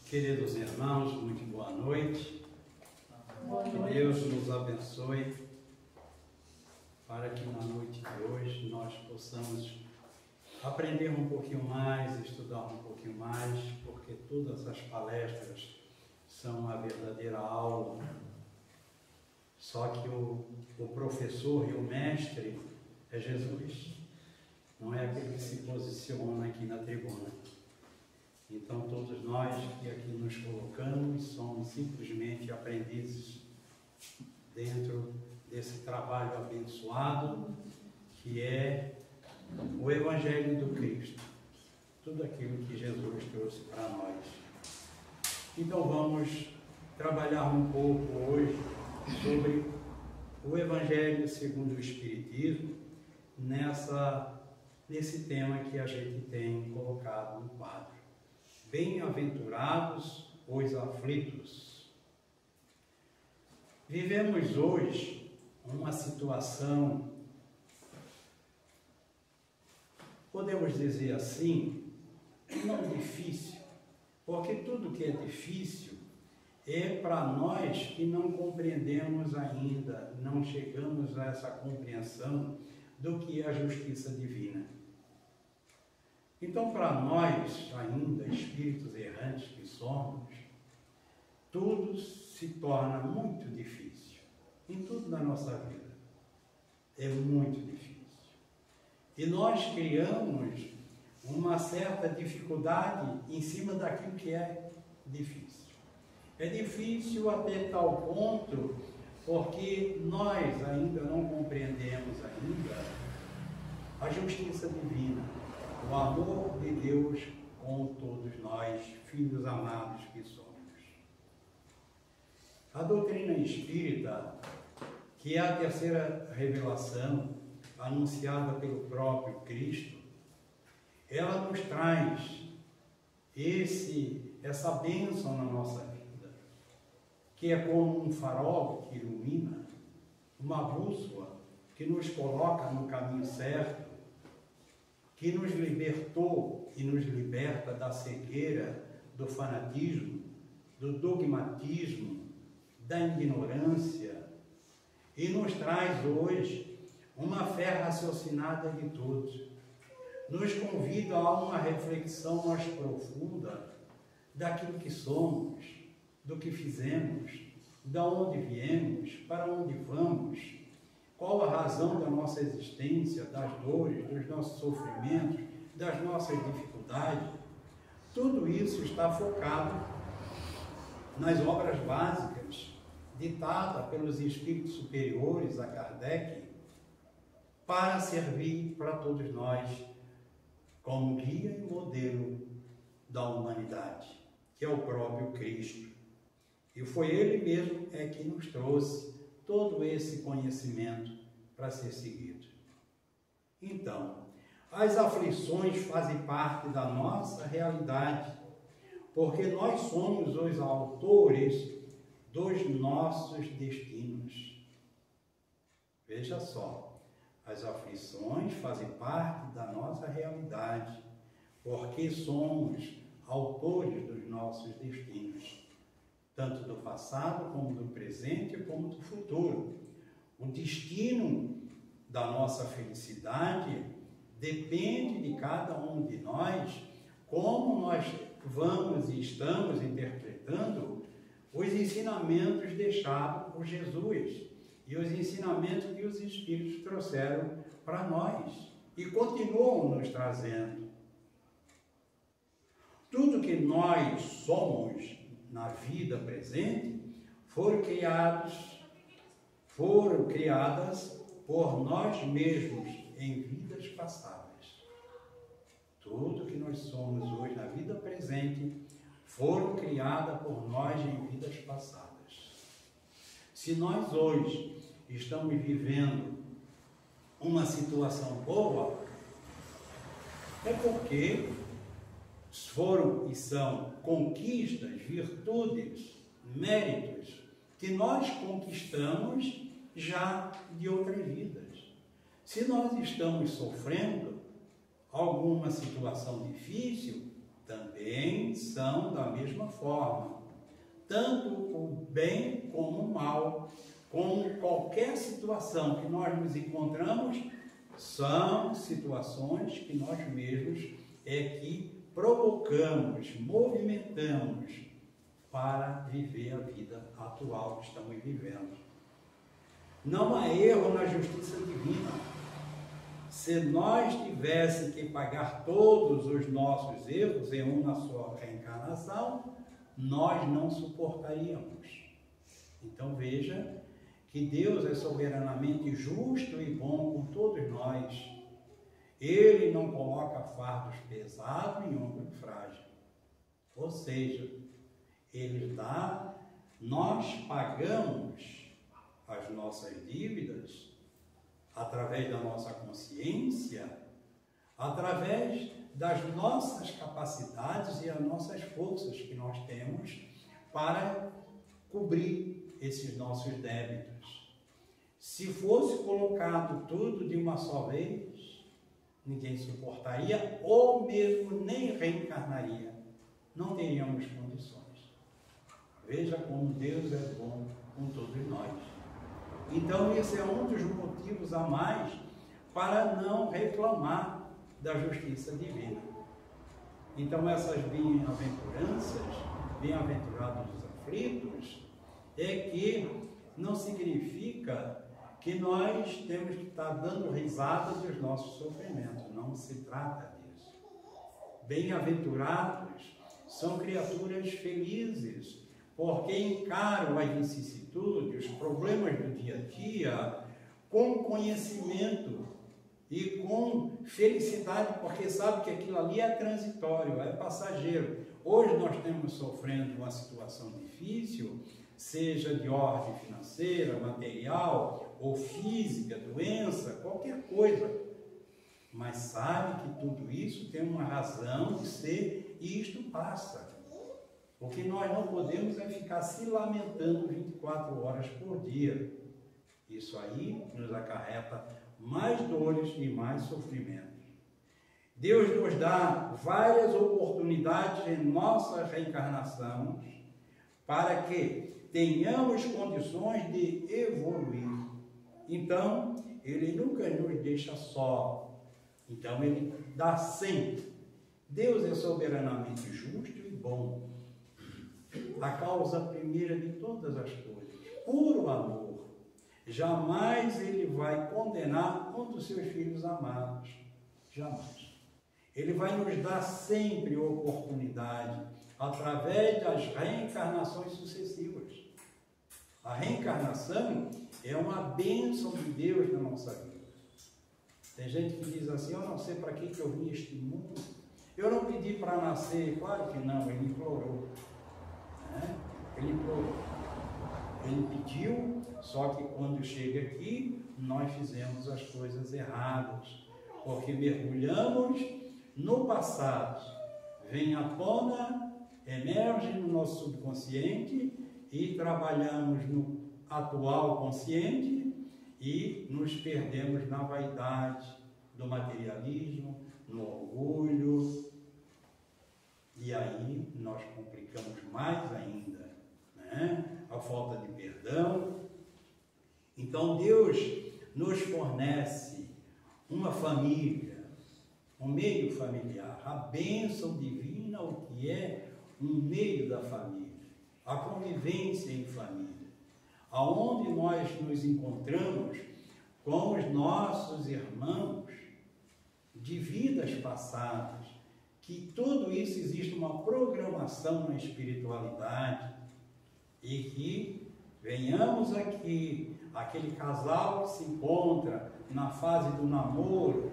Queridos irmãos, muito boa noite. Que Deus nos abençoe para que na noite de hoje nós possamos aprender um pouquinho mais, estudar um pouquinho mais, porque todas as palestras são uma verdadeira aula. Só que o professor e o mestre é Jesus, não é aquele que se posiciona aqui na tribuna. Então, todos nós que aqui nos colocamos somos simplesmente aprendizes dentro desse trabalho abençoado que é o Evangelho do Cristo, tudo aquilo que Jesus trouxe para nós. Então, vamos trabalhar um pouco hoje sobre o Evangelho segundo o Espiritismo, nesse tema que a gente tem colocado no quadro. Bem-aventurados os aflitos. Vivemos hoje uma situação, podemos dizer assim, não difícil, porque tudo que é difícil é para nós que não compreendemos ainda, não chegamos a essa compreensão do que é a justiça divina. Então, para nós, ainda, espíritos errantes que somos, tudo se torna muito difícil. Em tudo na nossa vida. É muito difícil. E nós criamos uma certa dificuldade em cima daquilo que é difícil. É difícil até tal ponto, porque nós ainda não compreendemos ainda a justiça divina. O amor de Deus com todos nós, filhos amados que somos. A doutrina espírita, que é a terceira revelação anunciada pelo próprio Cristo, ela nos traz essa bênção na nossa vida, que é como um farol que ilumina, uma bússola que nos coloca no caminho certo, que nos libertou e nos liberta da cegueira, do fanatismo, do dogmatismo, da ignorância, e nos traz hoje uma fé raciocinada de todos. Nos convida a uma reflexão mais profunda daquilo que somos, do que fizemos, de onde viemos, para onde vamos, qual a razão da nossa existência, das dores, dos nossos sofrimentos, das nossas dificuldades. Tudo isso está focado nas obras básicas ditadas pelos espíritos superiores a Kardec para servir para todos nós como guia e modelo da humanidade, que é o próprio Cristo. E foi Ele mesmo que nos trouxe todo esse conhecimento para ser seguido. Então, as aflições fazem parte da nossa realidade, porque nós somos os autores dos nossos destinos. Veja só, as aflições fazem parte da nossa realidade, porque somos autores dos nossos destinos, tanto do passado, como do presente, como do futuro. O destino da nossa felicidade depende de cada um de nós, como nós vamos e estamos interpretando os ensinamentos deixados por Jesus e os ensinamentos que os Espíritos trouxeram para nós e continuam nos trazendo. Tudo que nós somos na vida presente foram criadas por nós mesmos em vidas passadas. Tudo que nós somos hoje na vida presente foram criadas por nós em vidas passadas. Se nós hoje estamos vivendo uma situação boa, é porque foram e são conquistas, virtudes, méritos que nós conquistamos já de outras vidas. Se nós estamos sofrendo alguma situação difícil, também são da mesma forma. Tanto o bem como o mal, como qualquer situação que nós nos encontramos, são situações que nós mesmos que provocamos, movimentamos para viver a vida atual que estamos vivendo. Não há erro na justiça divina. Se nós tivéssemos que pagar todos os nossos erros em uma só reencarnação, nós não suportaríamos. Então veja que Deus é soberanamente justo e bom com todos nós. Ele não coloca fardos pesados em ombro frágil. Ou seja, Ele dá, nós pagamos as nossas dívidas através da nossa consciência, através das nossas capacidades e as nossas forças que nós temos para cobrir esses nossos débitos. Se fosse colocado tudo de uma só vez, ninguém suportaria ou mesmo nem reencarnaria. Não teríamos condições. Veja como Deus é bom com todos nós. Então esse é um dos motivos a mais para não reclamar da justiça divina. Então essas bem-aventuranças, bem-aventurados os aflitos, é que não significa que nós temos que estar dando risada dos nossos sofrimentos. Não se trata disso. Bem-aventurados são criaturas felizes, porque encaram as vicissitudes, os problemas do dia a dia, com conhecimento e com felicidade, porque sabe que aquilo ali é transitório, é passageiro. Hoje nós estamos sofrendo uma situação difícil, seja de ordem financeira, material ou física, doença, qualquer coisa. Mas sabe que tudo isso tem uma razão de ser e isto passa. O que nós não podemos é ficar se lamentando 24 horas por dia. Isso aí nos acarreta mais dores e mais sofrimentos. Deus nos dá várias oportunidades em nossa reencarnação para que tenhamos condições de evoluir. Então, Ele nunca nos deixa só. Então, Ele dá sempre. Deus é soberanamente justo e bom. A causa primeira de todas as coisas, puro amor. Jamais Ele vai condenar um dos seus filhos amados. Jamais. Ele vai nos dar sempre oportunidade, através das reencarnações sucessivas. A reencarnação é uma bênção de Deus na nossa vida. Tem gente que diz assim, eu não sei para que eu vim a este mundo. Eu não pedi para nascer. Claro que não, Ele implorou. Ele implorou. Ele pediu, só que quando chega aqui, nós fizemos as coisas erradas. Porque mergulhamos no passado. Vem à tona, emerge no nosso subconsciente e trabalhamos no atual consciente e nos perdemos na vaidade do materialismo, no orgulho. E aí nós complicamos mais ainda, né? A falta de perdão. Então Deus nos fornece uma família, um meio familiar, a bênção divina, o que é um meio da família, a convivência em família, aonde nós nos encontramos com os nossos irmãos de vidas passadas, que tudo isso existe uma programação na espiritualidade e que venhamos aqui, aquele casal que se encontra na fase do namoro,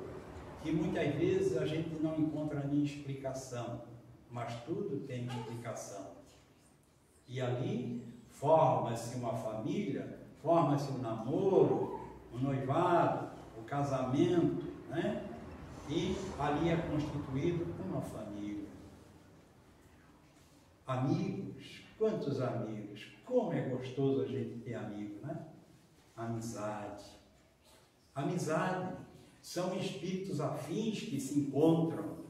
que muitas vezes a gente não encontra nem explicação, mas tudo tem explicação. E ali forma-se uma família, forma-se um namoro, um noivado, o casamento, né? E ali é constituído uma família. Amigos, quantos amigos? Como é gostoso a gente ter amigos, né? Amizade. Amizade são espíritos afins que se encontram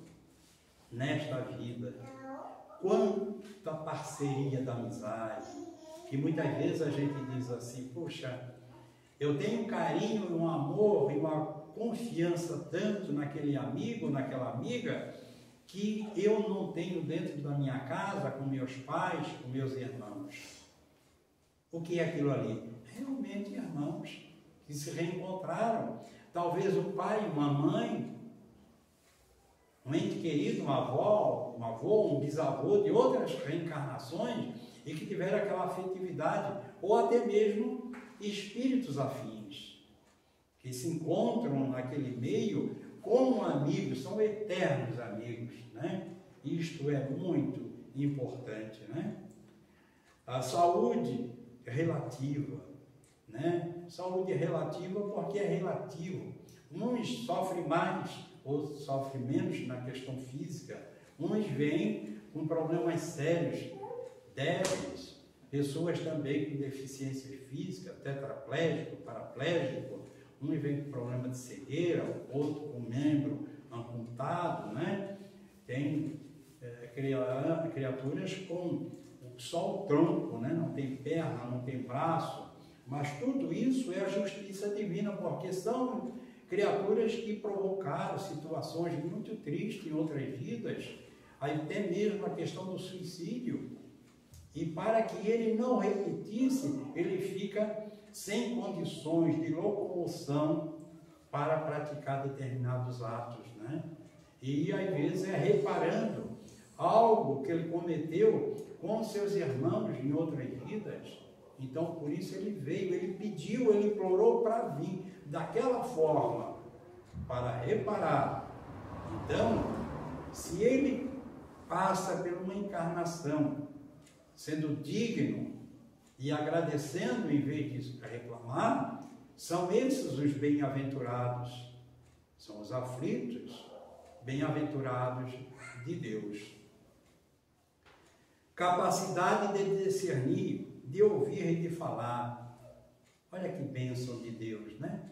nesta vida. Quanta parceria da amizade, que muitas vezes a gente diz assim, poxa, eu tenho um carinho, um amor e uma confiança tanto naquele amigo, naquela amiga, que eu não tenho dentro da minha casa, com meus pais, com meus irmãos. O que é aquilo ali? Realmente irmãos que se reencontraram. Talvez um pai, uma mãe, um ente querido, uma avó, um avô, um bisavô de outras reencarnações e que tiveram aquela afetividade, ou até mesmo espíritos afins, que se encontram naquele meio como amigos, são eternos amigos, né? Isto é muito importante, né? A saúde relativa, né? Saúde relativa porque é relativo. Uns sofrem mais, outros sofrem menos na questão física. Uns vêm com problemas sérios, débeis, pessoas também com deficiência física, tetraplégico, paraplégico. Uns vêm com problema de cegueira, outro com membro amputado, né? Tem criaturas com só o tronco, né? Não tem perna, não tem braço, mas tudo isso é a justiça divina, porque são criaturas que provocaram situações muito tristes em outras vidas, até mesmo a questão do suicídio, e para que ele não repetisse, ele fica sem condições de locomoção para praticar determinados atos, né? E às vezes é reparando algo que ele cometeu com seus irmãos em outras vidas. Então por isso ele veio, ele pediu, ele implorou para vir daquela forma para reparar. Então, se ele passa por uma encarnação sendo digno e agradecendo em vez de reclamar, são esses os bem-aventurados, são os aflitos, bem-aventurados de Deus. Capacidade de discernir, de ouvir e de falar. Olha que bênção de Deus, né?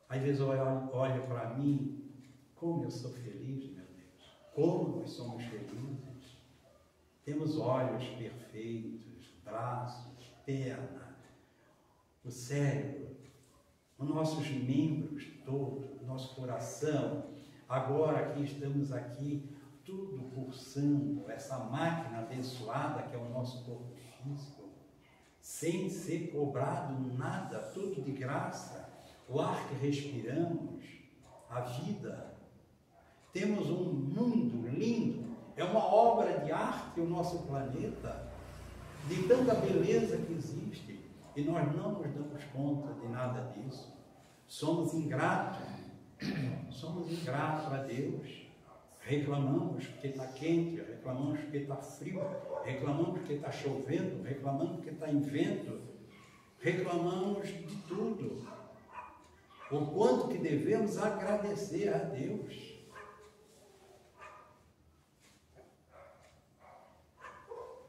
Às vezes eu olho para mim, como eu sou feliz, meu Deus, como nós somos felizes. Temos olhos perfeitos, braços, perna, o cérebro, os nossos membros todos, nosso coração. Agora que estamos aqui, tudo pulsando, essa máquina abençoada que é o nosso corpo físico, sem ser cobrado nada, tudo de graça, o ar que respiramos, a vida. Temos um mundo lindo, é uma obra de arte o nosso planeta, de tanta beleza que existe, e nós não nos damos conta de nada disso. Somos ingratos a Deus. Reclamamos porque está quente, reclamamos porque está frio, reclamamos porque está chovendo, reclamamos porque está em vento, reclamamos de tudo. O quanto que devemos agradecer a Deus.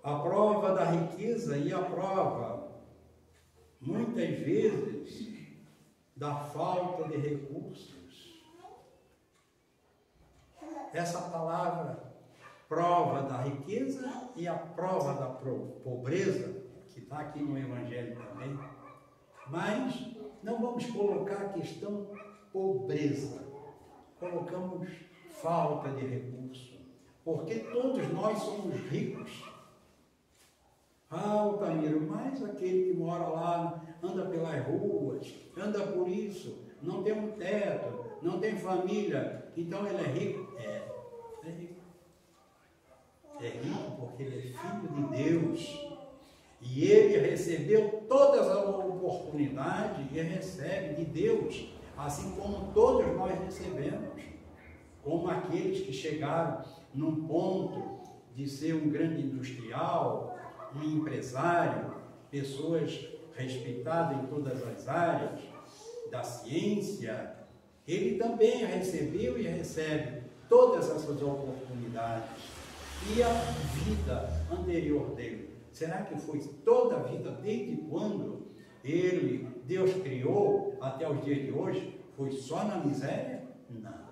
A prova da riqueza e a prova, muitas vezes, da falta de recursos. Essa palavra, prova da riqueza e a prova da pobreza, que está aqui no Evangelho também, mas não vamos colocar a questão pobreza, colocamos falta de recurso, porque todos nós somos ricos. Ah, Altamiro, mas aquele que mora lá, anda pelas ruas, anda por isso, não tem um teto, não tem família, então ele é rico? É rico. É rico porque ele é filho de Deus. E ele recebeu todas as oportunidades e recebe de Deus, assim como todos nós recebemos. Como aqueles que chegaram num ponto de ser um grande industrial, um empresário, pessoas respeitadas em todas as áreas da ciência, ele também recebeu e recebe todas essas oportunidades. E a vida anterior dele? Será que foi toda a vida, desde quando Deus criou até os dias de hoje, foi só na miséria? Não.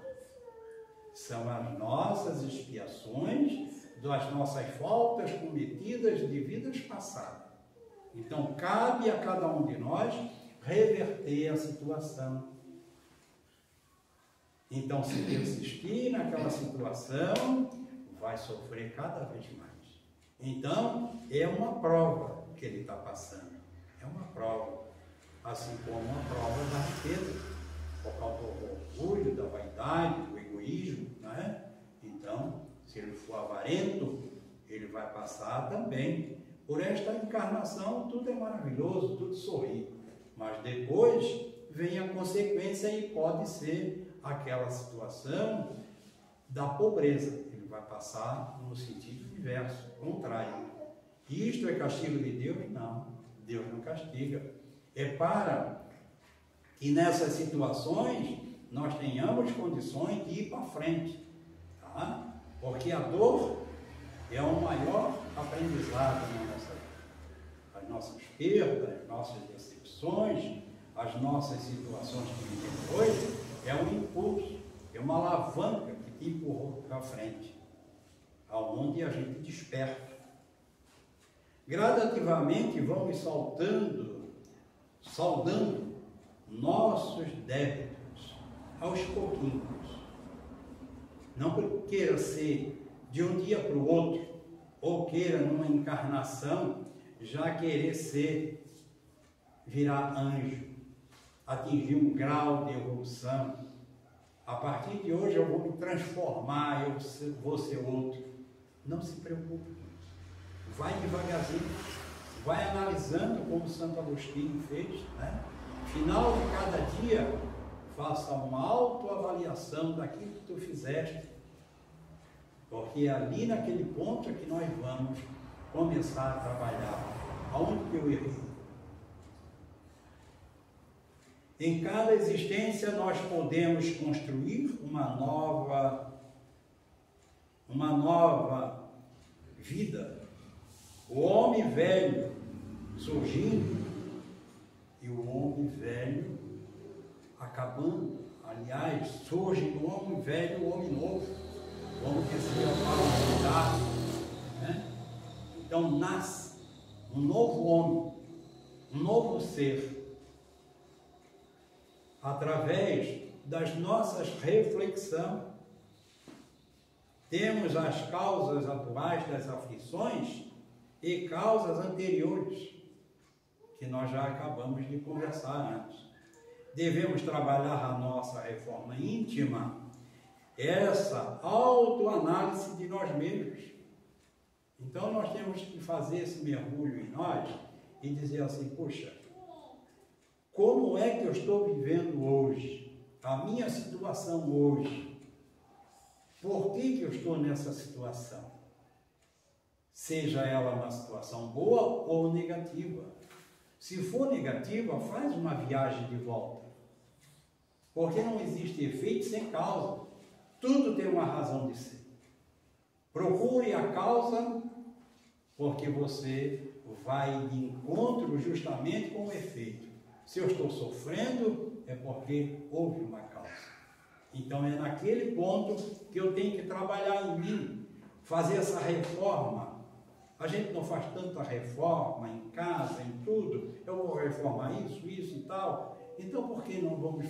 São as nossas expiações das nossas faltas cometidas de vidas passadas. Então, cabe a cada um de nós reverter a situação. Então, se persistir naquela situação, vai sofrer cada vez mais. Então, é uma prova que ele está passando. É uma prova. Assim como uma prova da riqueza, por causa do orgulho, da vaidade, do egoísmo, não é? Então, se ele for avarento, ele vai passar também. Por esta encarnação, tudo é maravilhoso, tudo sorri. Mas depois vem a consequência e pode ser aquela situação da pobreza. Ele vai passar no sentido inverso, contrário. Isto é castigo de Deus? Não. Deus não castiga. É para que nessas situações nós tenhamos condições de ir para frente. Tá? Porque a dor é o maior aprendizado na nossa vida. As nossas perdas, as nossas decepções, as nossas situações que vivemos hoje, é um impulso, é uma alavanca que te empurrou para frente, aonde a gente desperta. Gradativamente vamos saudando nossos débitos aos pouquinhos. Não queira ser de um dia para o outro, ou queira numa encarnação já querer virar anjo, atingir um grau de evolução. A partir de hoje eu vou me transformar, eu vou ser outro. Não se preocupe. Vai devagarzinho, vai analisando como Santo Agostinho fez, né? Final de cada dia, faça uma autoavaliação daquilo que tu fizeste, porque é ali naquele ponto é que nós vamos começar a trabalhar. Aonde que eu errei? Em cada existência nós podemos construir uma nova vida. O homem velho surgindo e o homem velho acabando. Aliás, surge do homem velho o homem novo, como dizia Paulo Tarso, né? Então nasce um novo homem, um novo ser, através das nossas reflexões. Temos as causas atuais das aflições e causas anteriores, que nós já acabamos de conversar antes. Devemos trabalhar a nossa reforma íntima, essa autoanálise de nós mesmos. Então nós temos que fazer esse mergulho em nós e dizer assim, puxa, como é que eu estou vivendo hoje? A minha situação hoje. Por que eu estou nessa situação? Seja ela uma situação boa ou negativa. Se for negativa, faz uma viagem de volta. Porque não existe efeito sem causa. Tudo tem uma razão de ser. Procure a causa, porque você vai de encontro justamente com o efeito. Se eu estou sofrendo, é porque houve uma causa. Então é naquele ponto que eu tenho que trabalhar em mim, fazer essa reforma. A gente não faz tanta reforma em casa, em tudo. Eu vou reformar isso e tal. Então por que não vamos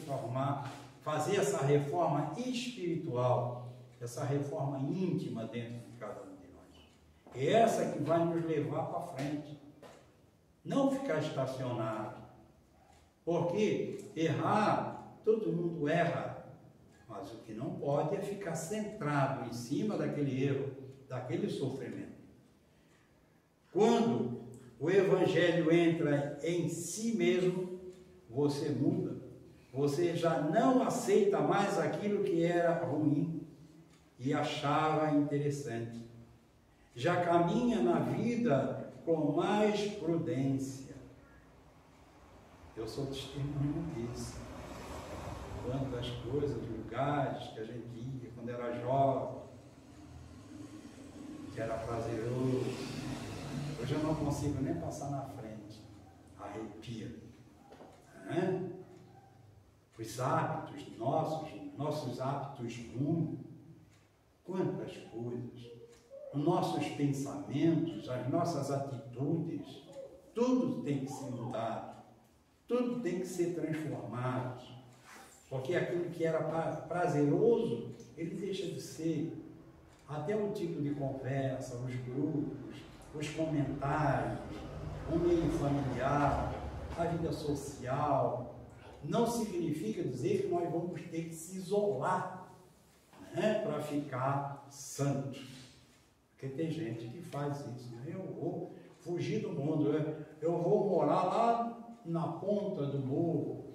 fazer essa reforma espiritual, essa reforma íntima dentro de cada um de nós? É essa que vai nos levar para frente. Não ficar estacionado. Porque errar, todo mundo erra. Mas o que não pode é ficar centrado em cima daquele erro, daquele sofrimento. Quando o Evangelho entra em si mesmo, você muda. Você já não aceita mais aquilo que era ruim e achava interessante. Já caminha na vida com mais prudência. Eu sou testemunho disso. Quantas coisas, lugares que a gente ia quando era jovem, que era prazeroso. Hoje eu não consigo nem passar na frente. Arrepia. Os hábitos nossos hábitos ruins, Quantas coisas, os nossos pensamentos, as nossas atitudes, tudo tem que ser mudado, tudo tem que ser transformado, porque aquilo que era prazeroso, ele deixa de ser. Até o tipo de conversa, os grupos, os comentários, o meio familiar, a vida social, não significa dizer que nós vamos ter que se isolar, né, para ficar santo. Porque tem gente que faz isso, né? Eu vou fugir do mundo, eu vou morar lá na ponta do morro,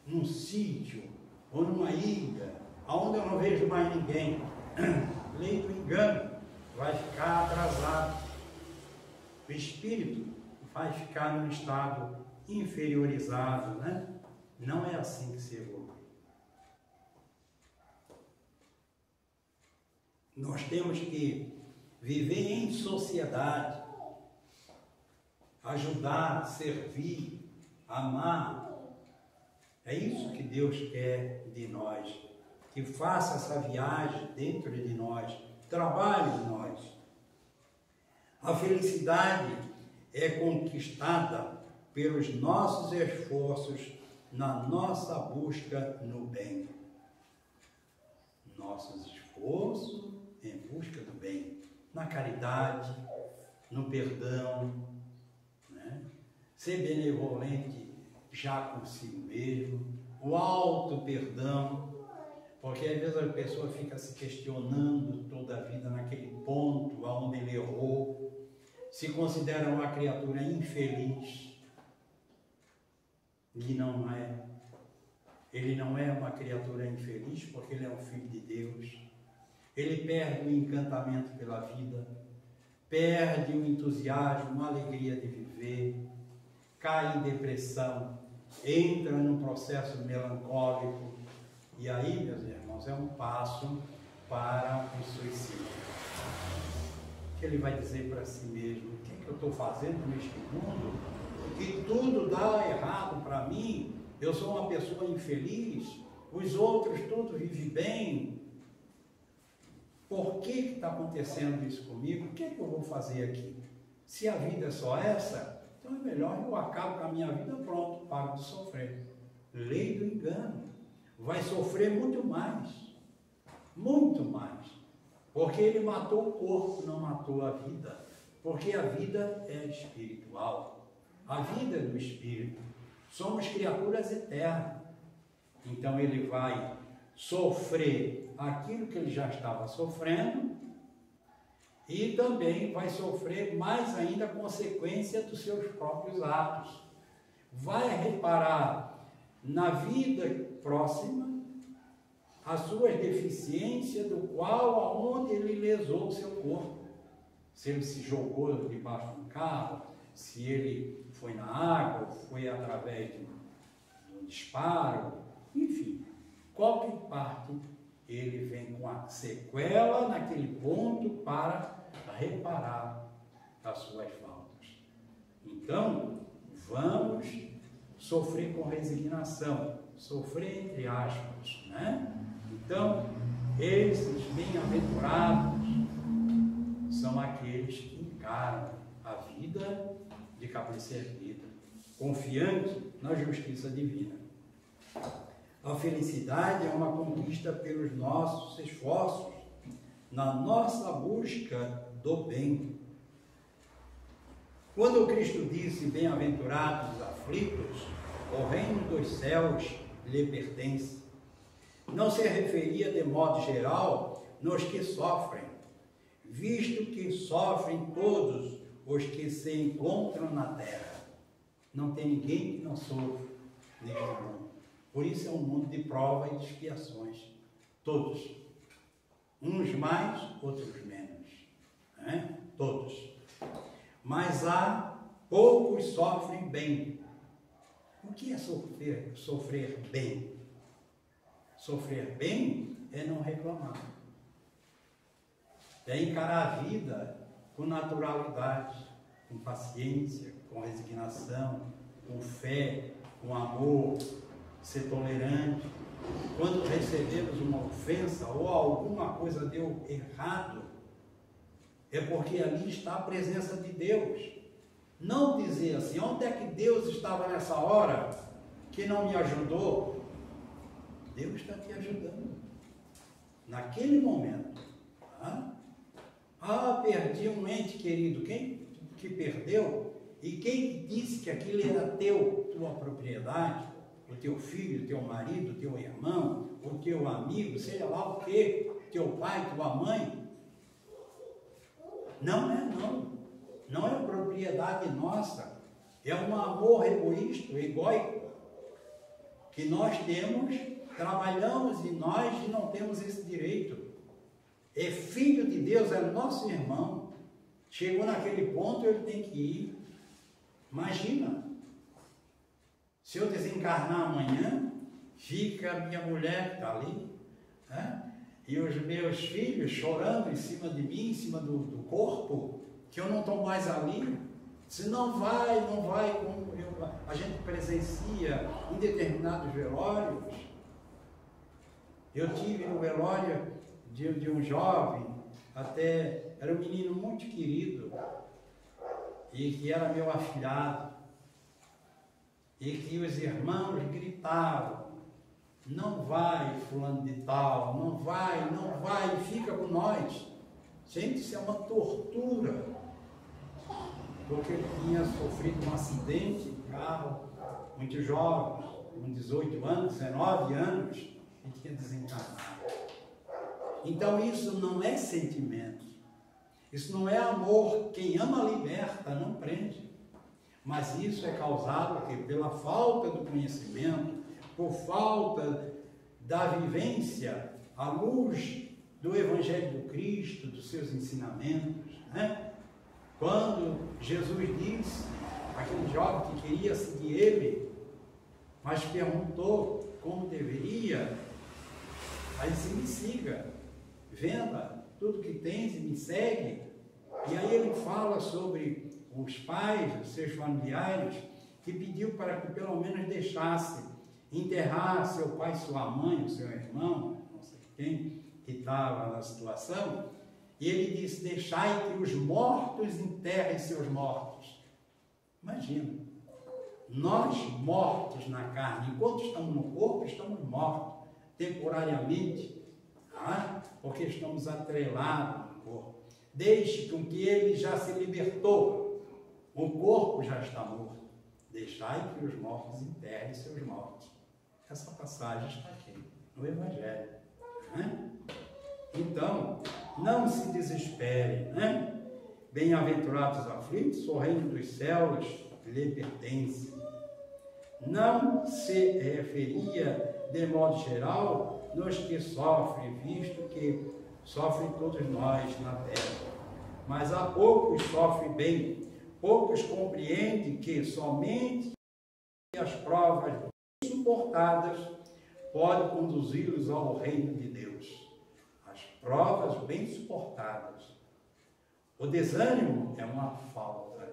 num sítio ou numa ilha, onde eu não vejo mais ninguém. Lei do engano, vai ficar atrasado. O espírito vai ficar num estado inferiorizado, né? Não é assim que se evolui. Nós temos que viver em sociedade, ajudar, servir, amar. É isso que Deus quer de nós, que faça essa viagem dentro de nós, trabalhe em nós. A felicidade é conquistada pelos nossos esforços na nossa busca no bem. Nossos esforços em busca do bem, na caridade, no perdão, né? Ser benevolente já consigo mesmo, o auto-perdão, porque às vezes a pessoa fica se questionando toda a vida naquele ponto onde ele errou, se considera uma criatura infeliz, e não é. Ele não é uma criatura infeliz porque ele é um filho de Deus. Ele perde o encantamento pela vida, perde o entusiasmo, a alegria de viver, cai em depressão, entra num processo melancólico, e aí, meus irmãos, é um passo para o suicídio. Que ele vai dizer para si mesmo: o que é que eu estou fazendo neste mundo? Que tudo dá errado para mim, eu sou uma pessoa infeliz, os outros todos vivem bem. Por que está acontecendo isso comigo? O que é que eu vou fazer aqui? Se a vida é só essa, então é melhor eu acabo com a minha vida, pronto, paro de sofrer. Lei do engano. Vai sofrer muito mais, porque ele matou o corpo, não matou a vida, porque a vida é espiritual, a vida é do espírito, somos criaturas eternas. Então ele vai sofrer aquilo que ele já estava sofrendo e também vai sofrer mais ainda a consequência dos seus próprios atos. Vai reparar na vida próxima as suas deficiências, do qual aonde ele lesou o seu corpo. Se ele se jogou debaixo de um carro, se ele foi na água, foi através de um disparo, enfim, qualquer parte, ele vem com a sequela naquele ponto para reparar as suas faltas. Então, vamos sofrer com resignação, sofrer entre aspas, né? Então, esses bem-aventurados são aqueles que encaram a vida de cabeça erguida, confiante na justiça divina. A felicidade é uma conquista pelos nossos esforços, na nossa busca do bem. Quando Cristo disse: bem-aventurados os aflitos, o reino dos céus lhe pertence, não se referia de modo geral nos que sofrem, visto que sofrem todos os que se encontram na terra. Não tem ninguém que não sofra neste mundo. Por isso é um mundo de prova e de expiações. Todos. Uns mais, outros menos. Né? Todos. Mas há poucos sofrem bem. O que é sofrer bem? Sofrer bem é não reclamar. É encarar a vida com naturalidade, com paciência, com resignação, com fé, com amor, ser tolerante, quando recebemos uma ofensa ou alguma coisa deu errado, é porque ali está a presença de Deus. Não dizer assim, onde é que Deus estava nessa hora que não me ajudou? Deus está te ajudando. Naquele momento. Perdi um ente querido. Quem que perdeu? E quem disse que aquilo era tua propriedade? O teu filho, teu marido, teu irmão, o teu amigo, seja lá o que, teu pai, tua mãe. Não é não. Não é propriedade nossa. É um amor egoísta, egóico, que nós temos, trabalhamos e nós não temos esse direito. É filho de Deus, é nosso irmão. Chegou naquele ponto, ele tem que ir. Imagina, se eu desencarnar amanhã, fica a minha mulher que está ali, e os meus filhos chorando em cima de mim, em cima do corpo, que eu não estou mais ali. Se não vai como a gente presencia em determinados velórios. Eu tive no velório de um jovem, era um menino muito querido, e que era meu afilhado, e que os irmãos gritavam, não vai fulano de tal, não vai, fica com nós. Gente, isso é uma tortura, porque ele tinha sofrido um acidente de carro, muito jovem, com 18 anos, 19 anos, e tinha desencarnado. Então isso não é sentimento, isso não é amor. Quem ama liberta, não prende. Mas isso é causado pela falta do conhecimento, por falta da vivência à luz do Evangelho do Cristo, dos seus ensinamentos, Quando Jesus disse, aquele jovem que queria seguir ele, mas perguntou como deveria, aí disse, me siga, venda tudo que tens e me segue. E aí ele fala sobre os pais, os seus familiares, que pediu para que pelo menos deixasse enterrar seu pai, sua mãe, o seu irmão, não sei quem, que estava na situação. E ele disse, deixai que os mortos enterrem seus mortos. Imagina, nós mortos na carne, enquanto estamos no corpo, estamos mortos, temporariamente, porque estamos atrelados no corpo. Deixe com que ele já se libertou, o corpo já está morto. Deixai que os mortos enterrem seus mortos. Essa passagem está aqui, no Evangelho. Então, não se desespere, Bem-aventurados os aflitos, o reino dos céus lhe pertence. Não se referia, de modo geral, nos que sofrem, visto que sofrem todos nós na terra. Mas há poucos sofrem bem, poucos compreendem que somente as provas suportadas podem conduzi-los ao reino de Deus. As provas bem suportadas. O desânimo é uma falta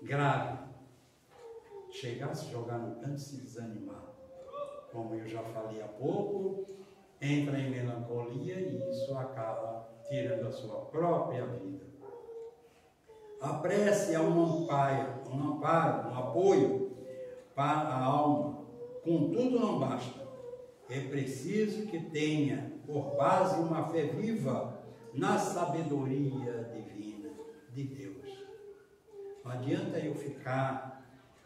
grave. Chegar a se jogar no canto e se desanimar. Como eu já falei há pouco, entra em melancolia e isso acaba tirando a sua própria vida. A prece é um amparo, um apoio para a alma. Contudo, não basta. É preciso que tenha por base uma fé viva na sabedoria divina de Deus. Não adianta eu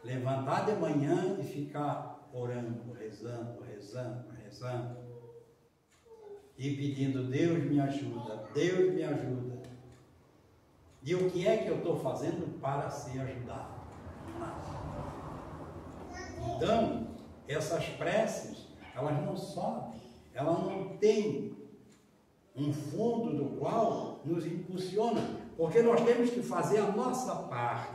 levantar de manhã e ficar orando, rezando, e pedindo, Deus me ajuda, Deus me ajuda. E o que é que eu estou fazendo para ser ajudado? Nada. Então, essas preces, elas não sobem, elas não têm um fundo do qual nos impulsiona, porque nós temos que fazer a nossa parte.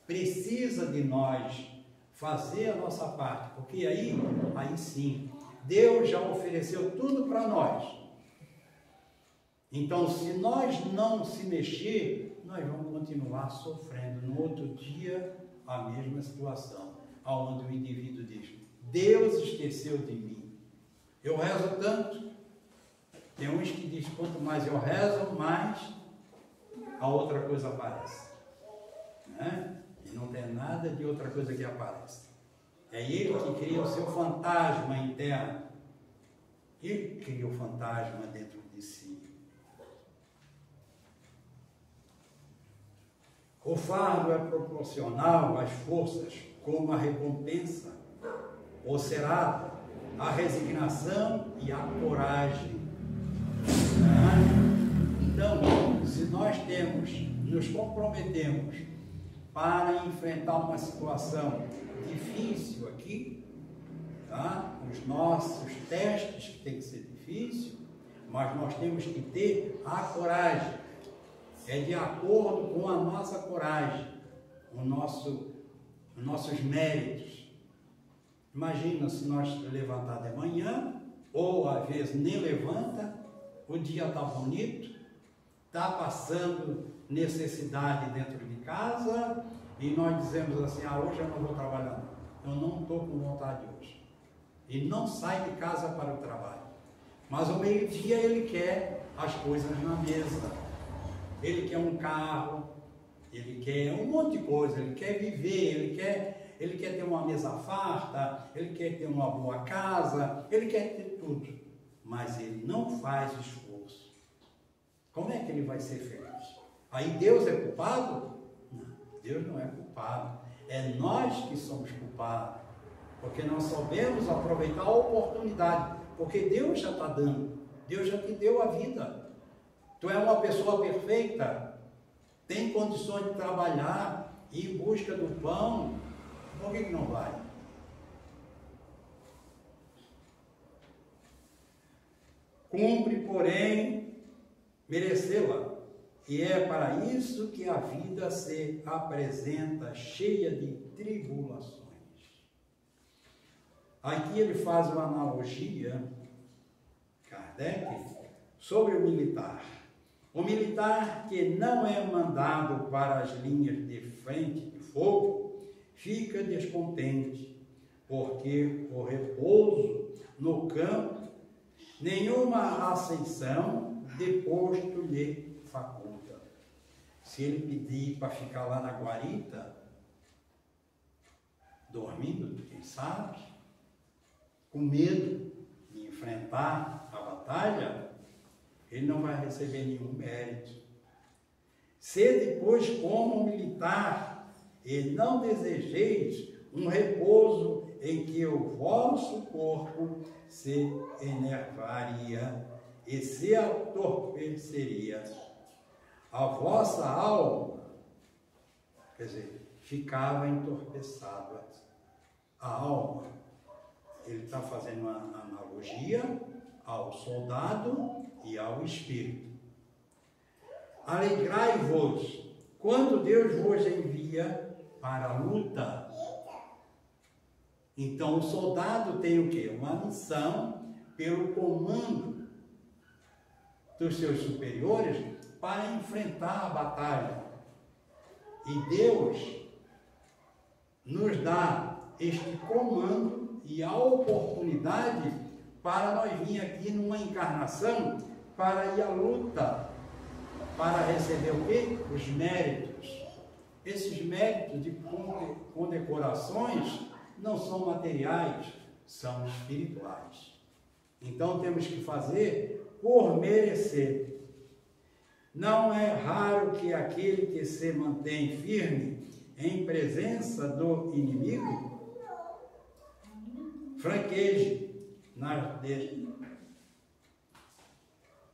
Precisa de nós fazer a nossa parte, porque aí sim, Deus já ofereceu tudo para nós. Então, se nós não se mexer, nós vamos continuar sofrendo no outro dia a mesma situação, onde o indivíduo diz, Deus esqueceu de mim. Eu rezo tanto. Tem uns que dizem, quanto mais eu rezo, mais a outra coisa aparece. Né? E não tem nada de outra coisa que aparece. É ele que cria o seu fantasma interno. Ele cria o fantasma dentro de si. O fardo é proporcional às forças, como a recompensa, ou será a resignação e a coragem. Então, se nós nos comprometemos para enfrentar uma situação difícil aqui, tá? Os nossos testes que tem que ser difícil, mas nós temos que ter a coragem. É de acordo com a nossa coragem, os nossos méritos. Imagina se nós levantar de manhã, ou às vezes nem levanta, o dia está bonito, está passando necessidade dentro de casa, e nós dizemos assim, hoje eu não vou trabalhar, eu não estou com vontade hoje. E não sai de casa para o trabalho. Mas ao meio-dia ele quer as coisas na mesa. Ele quer um carro, ele quer um monte de coisa, ele quer viver, ele quer ter uma mesa farta, ele quer ter uma boa casa, ele quer ter tudo. Mas ele não faz esforço. Como é que ele vai ser feliz? Aí Deus é culpado? Não, Deus não é culpado. É nós que somos culpados. Porque não sabemos aproveitar a oportunidade. Porque Deus já está dando. Deus já te deu a vida. Tu é uma pessoa perfeita. Tem condições de trabalhar, ir em busca do pão. Por que não vai? Cumpre, porém, merecê-la. E é para isso que a vida se apresenta cheia de tribulações. Aqui ele faz uma analogia, Kardec, sobre o militar. O militar que não é mandado para as linhas de frente de fogo fica descontente, porque o repouso no campo, nenhuma ascensão deposto lhe faculta. Se ele pedir para ficar lá na guarita, dormindo, quem sabe, com medo de enfrentar a batalha, ele não vai receber nenhum mérito. Sede, pois, como militar, e não desejeis um repouso em que o vosso corpo se enervaria e se atorpeceria. A vossa alma, quer dizer, ficava entorpeçada. A alma, ele está fazendo uma analogia ao soldado e ao espírito. Alegrai-vos quando Deus vos envia para a luta. Então o soldado tem o quê? Uma missão pelo comando dos seus superiores para enfrentar a batalha. E Deus nos dá este comando e a oportunidade para nós vir aqui numa encarnação para ir à luta, para receber o quê? Os méritos. Esses méritos de condecorações não são materiais, são espirituais. Então temos que fazer por merecer. Não é raro que aquele que se mantém firme em presença do inimigo franqueje nas dele.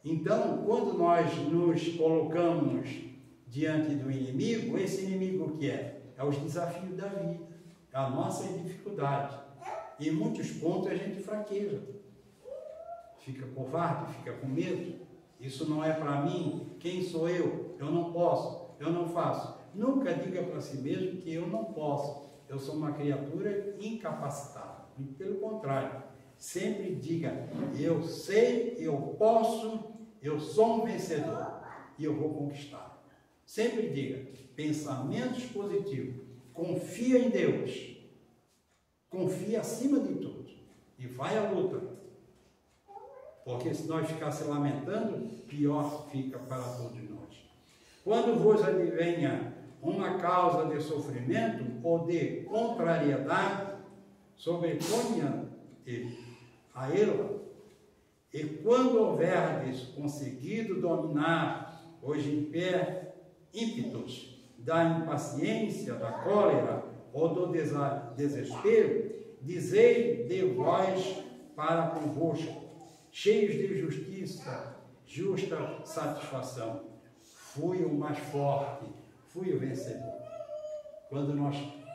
Então, quando nós nos colocamos diante do inimigo, esse inimigo o que é? É os desafios da vida, é a nossa dificuldade. E em muitos pontos a gente fraqueja. Fica covarde, fica com medo. Isso não é para mim. Quem sou eu? Eu não posso, eu não faço. Nunca diga para si mesmo que eu não posso. Eu sou uma criatura incapacitada. Muito pelo contrário. Sempre diga, eu sei, eu posso, eu sou um vencedor e eu vou conquistar. Sempre diga, pensamentos positivos. Confia em Deus. Confia acima de tudo. E vai à luta. Porque se nós ficar se lamentando, pior fica para todos nós. Quando vos advenha uma causa de sofrimento ou de contrariedade, sobreponha-te a ela. E quando houverdes conseguido dominar os ímpetos da impaciência, da cólera ou do desespero, dizei de vós para convosco, cheios de justiça, justa satisfação. Fui o mais forte, fui o vencedor.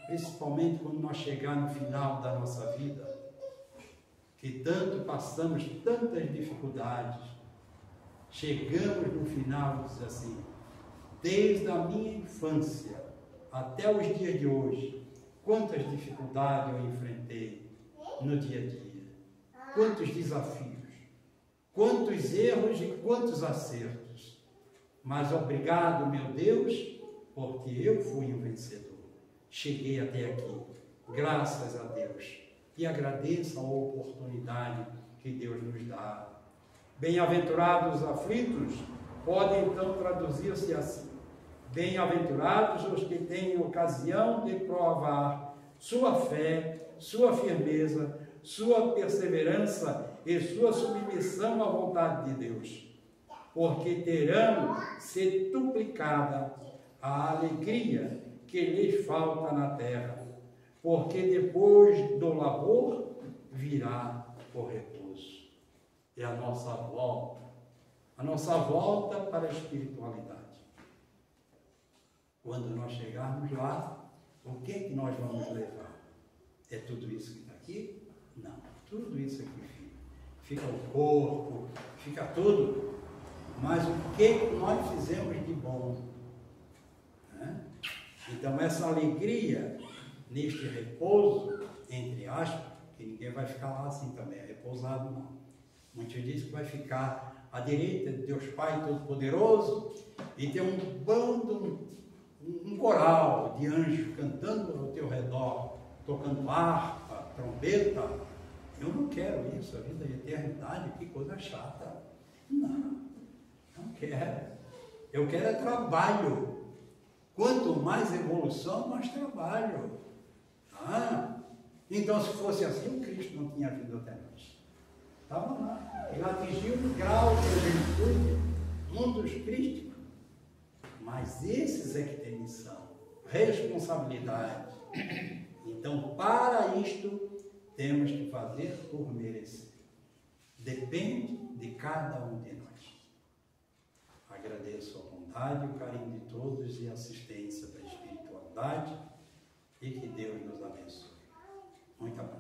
Principalmente quando nós chegar no final da nossa vida, que tanto passamos tantas dificuldades, chegamos no final e diz assim, desde a minha infância até os dias de hoje, quantas dificuldades eu enfrentei no dia a dia, quantos desafios, quantos erros e quantos acertos. Mas obrigado, meu Deus, porque eu fui um vencedor. Cheguei até aqui, graças a Deus. E agradeça a oportunidade que Deus nos dá. Bem-aventurados os aflitos, podem então traduzir-se assim. Bem-aventurados os que têm ocasião de provar sua fé, sua firmeza, sua perseverança e sua submissão à vontade de Deus, porque terão se duplicada a alegria que lhes falta na terra, porque depois do labor virá o repouso. É a nossa volta para a espiritualidade. Quando nós chegarmos lá, o que é que nós vamos levar? É tudo isso que está aqui? Não, tudo isso aqui fica. Fica o corpo, fica tudo. Mas o que nós fizemos de bom? Né? Então essa alegria neste repouso, entre aspas, que ninguém vai ficar lá assim também, repousado não. Muitos dizem que vai ficar à direita de Deus Pai Todo-Poderoso e tem um bando, um coral de anjos cantando ao teu redor, tocando harpa, trombeta. Eu não quero isso, a vida de eternidade, que coisa chata. Não quero. Eu quero é trabalho. Quanto mais evolução, mais trabalho. Então, se fosse assim, o Cristo não tinha vindo até nós. Estava lá. Ele atingiu um grau de plenitude, mundos crísticos. Mas esses é que têm missão, responsabilidade. Então, para isto, temos que fazer por merecer. Depende de cada um de nós. Agradeço a bondade e o carinho de todos e a assistência da espiritualidade e que Deus nos abençoe. Muita paz.